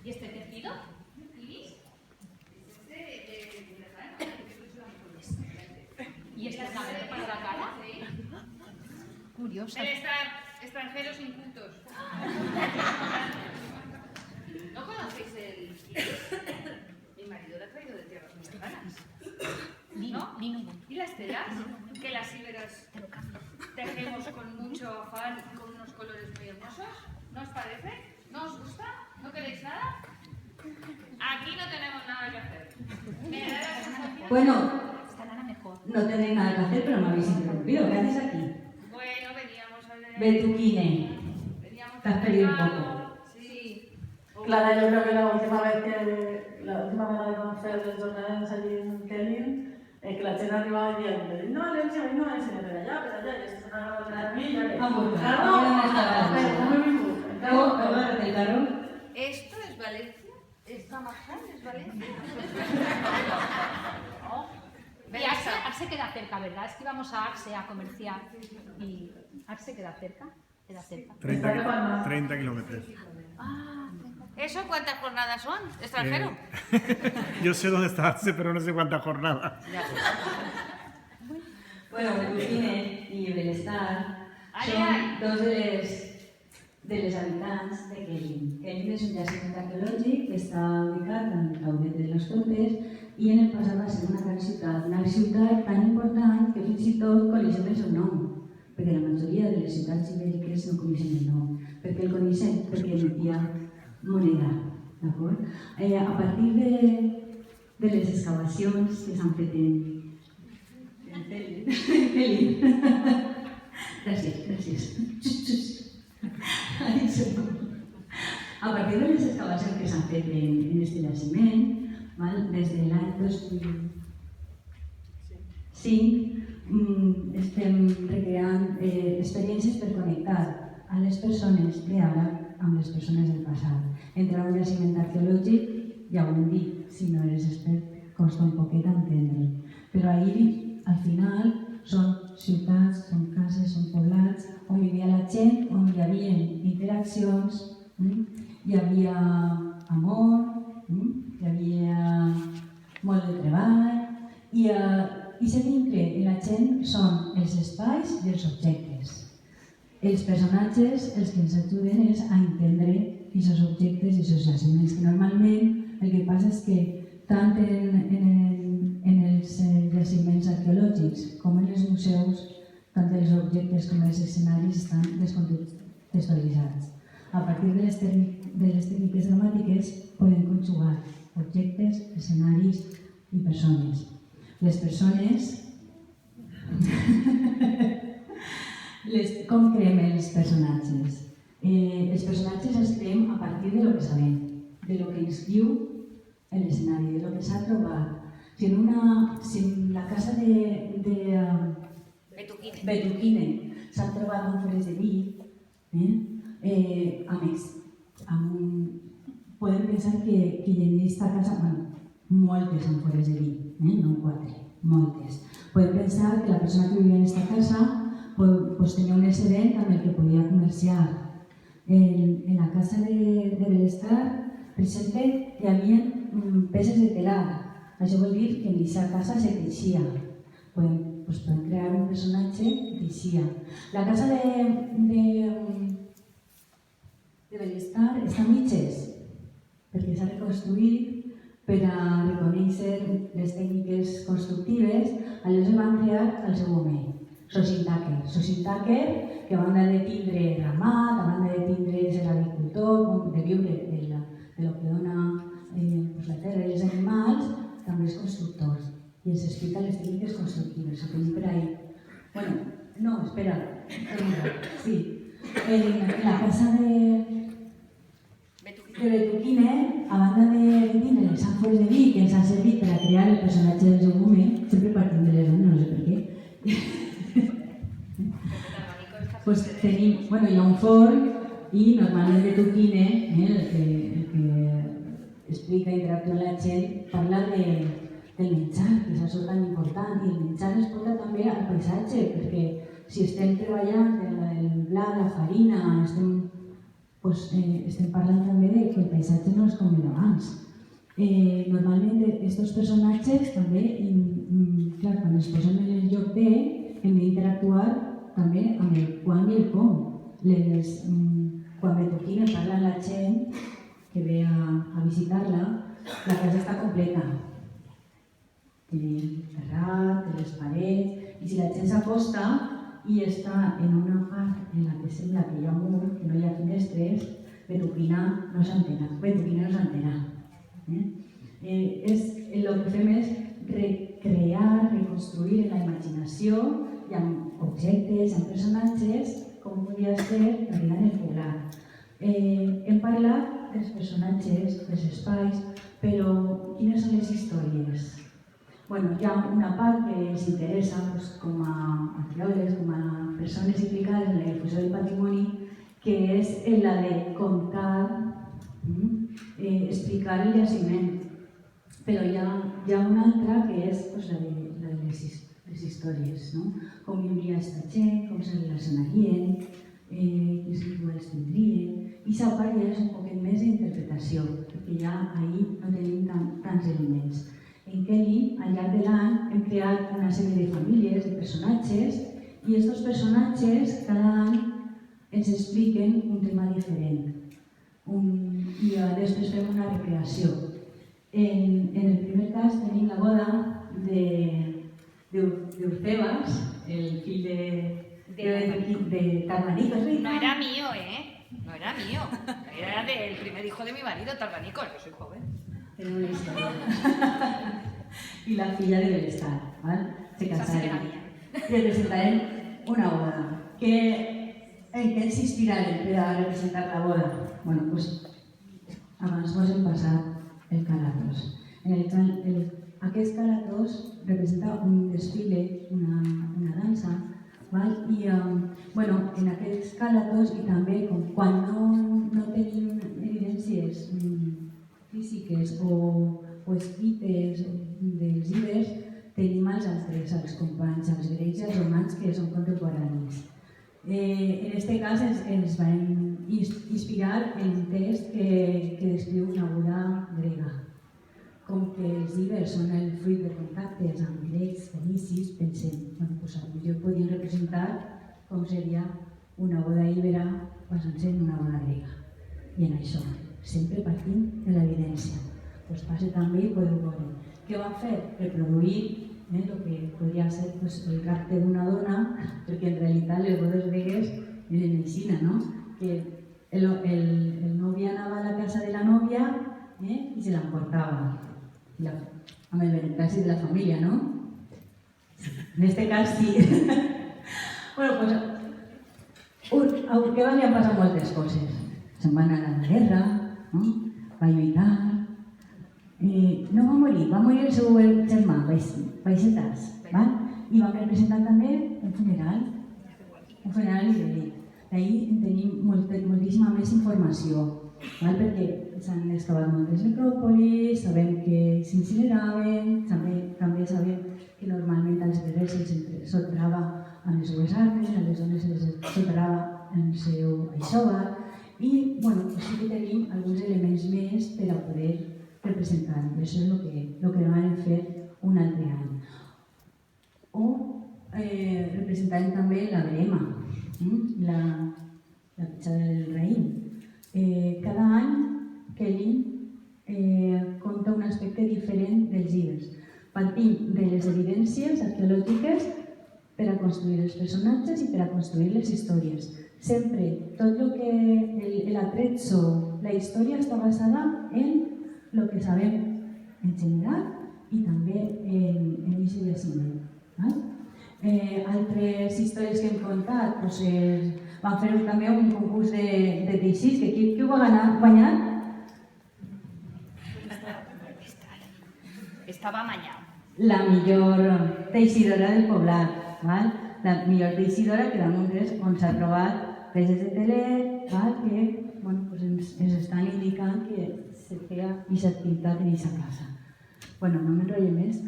¿Y este tejido? ¿Y este es para la cara? Curiosa. Debe estar extranjeros incultos. ¿No conocéis el iris? Mi marido lo ha traído de tierras muy lejanas. ¿No? ¿Y las telas? Que las íberas tejemos con mucho afán y con unos colores muy hermosos. ¿No os parece? ¿No os gusta? ¿No queréis nada? Aquí no tenemos nada que hacer. ¿Me da la sensación? Bueno, Mejor. no tenéis nada que hacer, pero me habéis interrumpido. ¿Qué haces aquí? Bueno, veníamos a ver... Betuquine. Veníamos Te has perdido un poco. Sí. Clara, yo creo que la última vez de conocer los jornales allí en Kelly, que la chena arribaba y decía, no, le enseño, pero allá, y esto se acaba de quedar a mí, y yo le Agárrate el carro. ¿Esto es Valencia? ¿Esta majal es Valencia? Y Arce queda cerca, ¿verdad? Es que íbamos a Arce a comerciar y Arce queda cerca. 30 kilómetros. ¿Eso cuántas jornadas son? ¿Extranjero? Yo sé dónde está Arce, pero no sé cuántas jornadas. Bueno, Betuquine y Belestar Ai, son ai. dos de les habitants de Kelly. Kelly és un jaciment arqueològic que està ubicat en el caudet de les Contes i en el passat va ser una gran ciutat tan important que fins i tot coneixem el seu nom, perquè la majoria de les ciutats ibèriques no coneixen el nom. Per què el coneixen? Perquè emetia moneda, d'acord? A partir de les excavacions que s'han fet en Kelly. Gràcies. A partir de les excavacions que s'han fet en aquest jaciment, des de l'any 2005 estem recreant experiències per connectar a les persones d'ara amb les persones del passat. Entrar a un jaciment arqueològic, ja ho hem dit, si no eres expert costa un poquet entendre, però ahir al final són ciutats, són cases, són poblats on vivia la gent, on hi havia interaccions, hi havia amor, hi havia molt de treball i aquest vincle i la gent són els espais i els objectes. Els personatges els que ens ajuden és a entendre aquests objectes i aquests jaciments, que normalment el que passa és que tant en els jaciments arqueològics com en els museus, tant els objectes com els escenaris estan descontextualitzats. A partir de les tècniques dramàtiques podem conjugar objectes, escenaris i persones. Les persones... Com creem els personatges? Els personatges els creem a partir de lo que sabem, de lo que ens diu l'escenari, de lo que s'ha trobat. Si en la casa de Betuquine s'han trobat àmfores de vi, podem pensar que en aquesta casa, moltes àmfores de vi, no 4, moltes. Podem pensar que la persona que vivia en aquesta casa tenia un excedent amb el que podia comerciar. En la casa de Belestar, per exemple, hi havia peces de telar. Això vol dir que en aquesta casa se teixia. Podem crear un personatge que teixia. La casa de Belestar està a mitges, perquè s'ha reconstruït per a reconèixer les tècniques constructives, aleshores van crear el seu home, Sossin Tucker, que a banda de tindre ramat, a banda de tindre ser agricultor, de viure de lo que dona la terra i els animals, també és constructor i ens explica les tècniques constructives. Ho tenim per ahí. Bueno, no, espera. Sí. En la casa de Betuquine, a banda de tindre les àmfores de vi que ens han servit per a crear el personatge del seu home, sempre partim de les dones, no sé per què. Pues tenim, hi ha un forn i normalment Betuquine, el que explica, interactua amb la gent, parla del menjar, que és això tan important, i el menjar es porta també al paisatge, perquè si estem treballant en el blat, la farina, estem estem parlant també de que el paisatge no és com era abans. Normalment aquests personatges també, clar, quan ens posem en el lloc de, hem d'interactuar també amb el quan i el com. Quan Betoquina parla amb la gent que ve a visitar-la, la casa està completa. Té el terrat, té les parets, i si la gent s'acosta i està en una part en la que sembla que hi ha un mur, que no hi ha finestres, Betoquina no s'entera. El que fem és recrear, reconstruir en la imaginació i amb objectes, amb personatges, com podria ser la vida en el poblat. Hem parlat dels personatges, dels espais, però quines són les històries? Hi ha una part que ens interessa com a arqueòlegs, com a persones implicades en la difusió del patrimoni, que és la de contar, explicar el jaciment. Però hi ha una altra que és la de les històries, com viuria aquesta gent, com se relacionarien, quins rituals tindrien. I aquesta part ja és un poquet més d'interpretació, perquè ja ahir no tenim tants elements. En Kelly, al llarg de l'any, hem creat una sèrie de famílies, de personatges, i aquests personatges cada any ens expliquen un tema diferent. I després fem una recreació. En el primer cas tenim la boda d'Urcebas, el fill de Tardanico. No era mío, no era mío. Era del primer hijo de mi marido, Tardanico, yo soy joven. Tenen una història. I la filla de Belestar, se casaren. I representarem una boda. En què ens inspirarem per a representar la boda? Abans mos hem passat el Calatos. Aquest Calatos representa un desfile, una dansa, i en aquests Calatos, i també quan no tenim evidències físiques o escrites dels ibers, tenim els altres, els companys, els grecs i els romans, que són contemporanis. En aquest cas ens vam inspirar en un text que descriu una boda grega. Com que els ibers són el fruit de contactes amb grecs, fenicis, pensem, potser podríem representar com seria una boda ibera basant-se en una boda grega. I en això, sempre partint de l'evidència. Passa també i podeu veure. Què van fer? Reproduir el que podria ser el rapte d'una dona, perquè en realitat les bodes gregues eren així, que el novi anava a la casa de la nòvia i se l'emportava, amb el benefici de la família, no? En aquest cas sí. A Urqueva li han passat moltes coses. Se'n va anar a la guerra, va lluitar. No va morir el seu germà, Baixetas, i va representar també un funeral ibèric. D'ahir en tenim moltíssima més informació, perquè s'han excavat moltes necròpolis, sabem que s'incineraven, també sabem que normalment als guerrers se'ls soterrava amb les seues armes, a les dones se'ls soterrava en el seu aixòvar, i sí que tenim alguns elements més per a poder representar, i això és el que van fer un altre any. O representarem també la verema, la petjada del raïm. Cada any Kelly conta un aspecte diferent dels ibers. Partim de les evidències arqueològiques per a construir els personatges i per a construir les històries. Sempre, tot el que l'atrezzo, la història està basada en el que sabem en general i també en aquest jaciment. Altres històries que hem contat, van fer també un concurs de teixits, que qui ho va guanyar? Estava amanyat. La millor teixidora del poblat, la millor teixidora que damunt és on s'ha trobat peces de teler, que ens estan indicant que se feia aquesta activitat en aquesta casa. No m'enrotllo més.